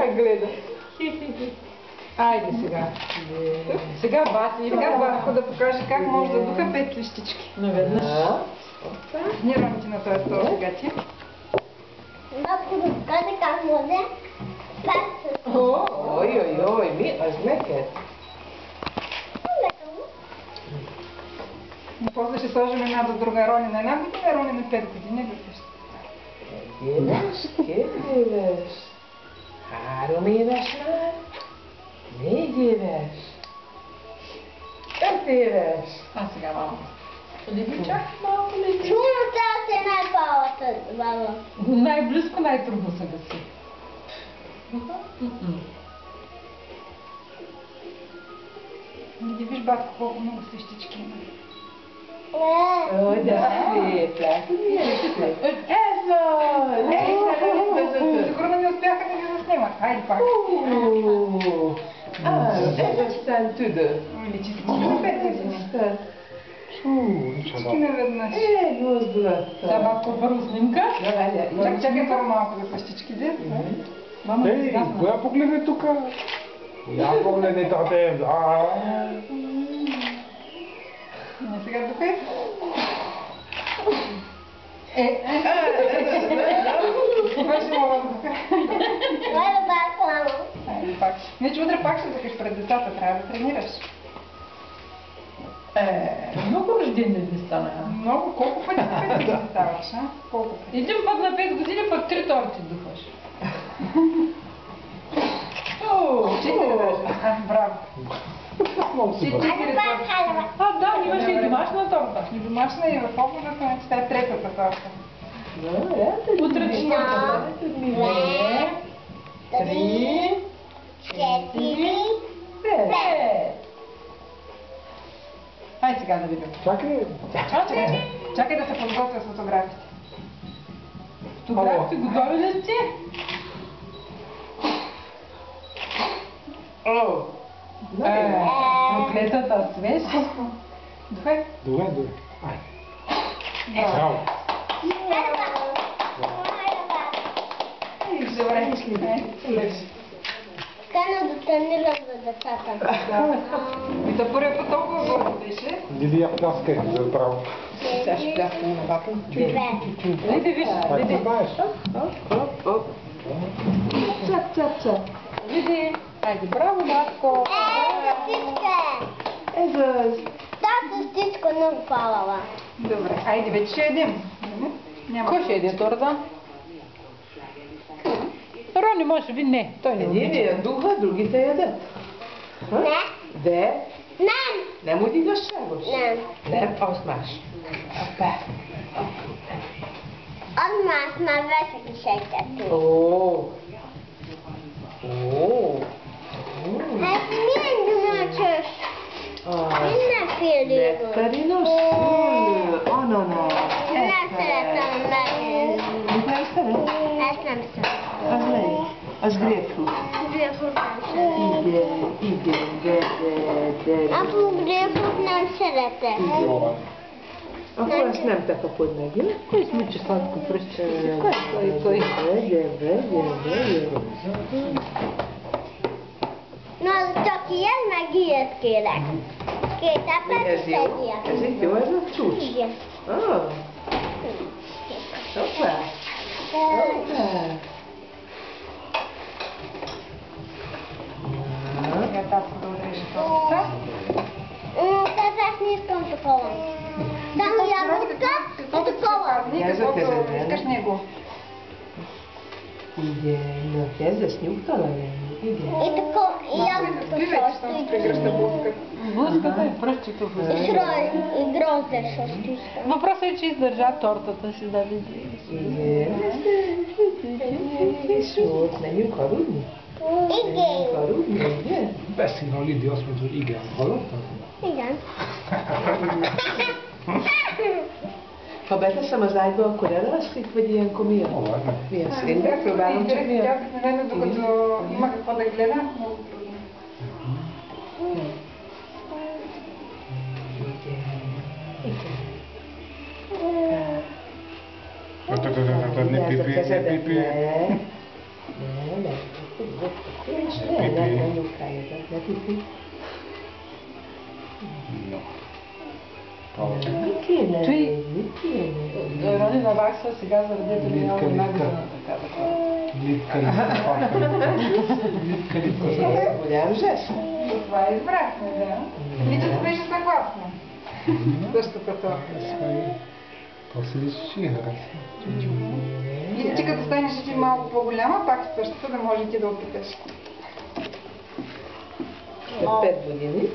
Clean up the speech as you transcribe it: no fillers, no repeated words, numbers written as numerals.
как гледа. Айде сега. Сега Баси, сега Баско да покаже как може да духа 5 листички. Наведнъж. Ни ромите на този стол сега ти. Батко да покаже как може. Ой, ми, аз мекет. И после ще сложим една до друга рони на една година, рони на 5 години. Két éves. 3 éves már. 4 éves. 5 éves. А сега мама. Чак малко ли? Чуно трябва да е най-палата, баба. Най-близко, най-трудно се гаси. Не виж, батко, колко много свещички има. Ой, да си, плакали е. Ето! Сигурно не успяха да ги заснемат. Хайде пак. Ето стан туда. Личи си на 5 години. Всички наведнъж. Гозбила. Сега батко първо снимка. Чакай първо малко за свещичките. Ей, коя погледне тука? Я погледне тате. Сега духай. Беше мога да духа. Айде батко, мамо. Айде пак. Не, че утре пак ще духаш пред децата, трябва да тренираш. Много рождени дни стана. Много, колко пъти на 5 години ставаш, а? Колко пъти? Един път на 5 години, пък 3 торти духаш. 4 даже. Браво. Много си бързо. Айде пак, хайде бак. Да, имаше и домашна торта. И домашна и в обувата, значи това е третата торта. Утре четвъртата. 2, 3, 4, 5. Ай сега да видим. Чакай. Чакай да се подготвя с фотографите. Фотографите готови ли сте? Проклетата свеж. Духай. Добре. Ай. Браво. Хайде бак. Хайде бак. Добре. Кана да тренирам за децата. И да първия път толкова гордо беше. Диди я пляскай за право. Сега ще пляскам на баба. 2. Айде виж. Как се знаеш? Цап. Види. Айде, браво, батко. Стичка! Езас. Тази стичка много палава. Добре, айде вече ще едем. Няма. Кой ще еде торта? Рони може би не. Той не Едини я духа, другите ядат. Не. Де? Не. Не му дигаш чагош. Не. Осмаш. Опа. Аз ма вече кишеката. О. Мен думачеш. Не пили. Nektarino Anana. Nem szeretem meg. Nem szeret? Ezt nem szeretem. Az melyik? Az grapefruit. Grapefruit nem szeretem. Igen, de. Apu, grapefruit nem szeretem. Jó van. Akkor azt nem te kapod meg, jó? Кой смичи сладко пръстче? Кой? Vegyél. Na, csak ilyen, meg ilyet kérek. 2 apát Ez és jó? egy ilyet. Ez itt jó, ez a csúcs? Igen. Ah. Hoppá. Сега татко да отрежа тортата. Teraz nie są takowe. Tam jabłka i takowe. Каквото искаш него. Igen, na kezdesz nyugtalan lenni, igen. I tako, i jabłka Ти вече съм szosty. прегръща блузка. Блузката и пръстчето. I śroj, i grozdę szosty. Въпросът е, че издържа тортата си да види. Igen. És volt, menjünk aludni? Igen. Aludni, ugye? Beszél a Lidi, azt mondta, hogy igen. Hallottad? Igen. Ha beteszem az ágyba, akkor elalszik, vagy ilyenkor mi Ó, a? hát nem. Mi az? Én megpróbálom, csak mi Тя a? обикновено, докато има какво да гледа, много трудно. Ne pipi, ne pipi. Ne, Не Украина. Не ти. No. Рони наваксва сега заради това няма нагодена така да. Литка, литка. Голям жест. Това избрахме, да. Личето беше съгласно. Също като. После ще играе. И ти като станеш ти малко по-голяма, пак същото да може ти да опиташ. След 5 години.